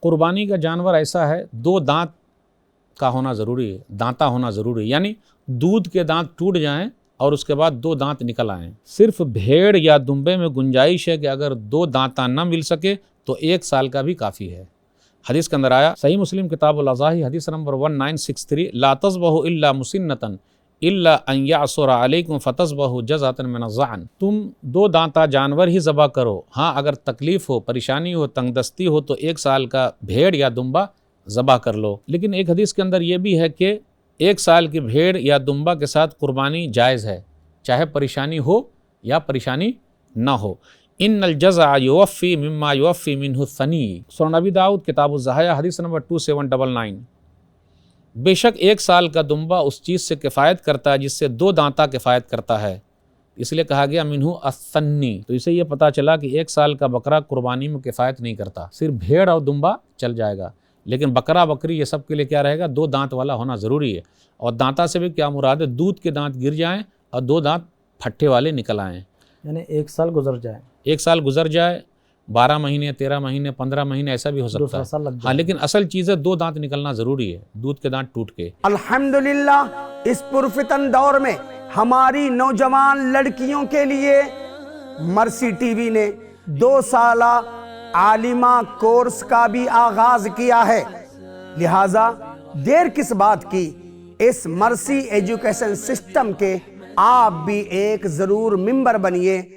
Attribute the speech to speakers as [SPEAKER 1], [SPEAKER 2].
[SPEAKER 1] قربانی کا جانور ایسا ہے 2 دانت کا ہونا ضروری ہے، دانتا ہونا ضروری ہے، یعنی دودھ کے دانت ٹوٹ جائیں اور اس کے بعد 2 دانت نکل آئیں۔ صرف بھیڑ یا دمبے میں گنجائش ہے کہ اگر 2 دانتا نہ مل سکے تو 1 سال کا بھی کافی ہے۔ حدیث کے اندر آیا، صحیح مسلم کتاب الاضاحی حدیث نمبر 1963، لا تذبحوا الا مسنۃ الا ان یعصر علیکم فتذبحوا جزعۃ من الظعن۔ تم 2 دانتا جانور ہی ذبح کرو، ہاں اگر تکلیف ہو، پریشانی ہو، تنگ دستی ہو تو 1 سال کا بھیڑ یا دمبا ذبح کر لو۔ لیکن ایک حدیث کے اندر یہ بھی ہے کہ 1 سال کی بھیڑ یا دمبا کے ساتھ قربانی جائز ہے، چاہے پریشانی ہو یا پریشانی نہ ہو۔ ان الجزع یوفی مما یوفی منہ الثنی، سنن ابی داؤد کتاب الضحایا حدیث نمبر 2799۔ بے شک 1 سال کا دمبا اس چیز سے کفایت کرتا ہے جس سے 2 دانتا کفایت کرتا ہے، اس لیے کہا گیا منہ الثنی۔ تو اسے یہ پتہ چلا کہ 1 سال کا بکرا قربانی میں کفایت نہیں کرتا، صرف بھیڑ اور دمبا چل جائے گا، لیکن بکرا بکری یہ سب کے لیے کیا رہے گا؟ 2 دانت والا ہونا ضروری ہے۔ اور دانتا سے بھی کیا مراد ہے؟ دودھ کے دانت گر جائیں اور 2 دانت پھٹے والے نکل آئیں،
[SPEAKER 2] یعنی 1 سال گزر جائے،
[SPEAKER 1] 1 سال گزر جائے، 12 مہینے، 13 مہینے، 15 مہینے ایسا بھی ہو سکتا
[SPEAKER 2] دوسرا سال لگ
[SPEAKER 1] ہے،
[SPEAKER 2] جائے۔
[SPEAKER 1] ہاں لیکن اصل چیز ہے 2 دانت نکلنا ضروری ہے، دودھ کے دانت ٹوٹ کے۔
[SPEAKER 3] الحمدللہ اس پرفتن دور میں ہماری نوجوان لڑکیوں کے لیے مرسی ٹی وی نے 2 سالہ عالمہ کورس کا بھی آغاز کیا ہے، لہٰذا دیر کس بات کی، اس مرسی ایجوکیشن سسٹم کے آپ بھی ایک ضرور ممبر بنیے۔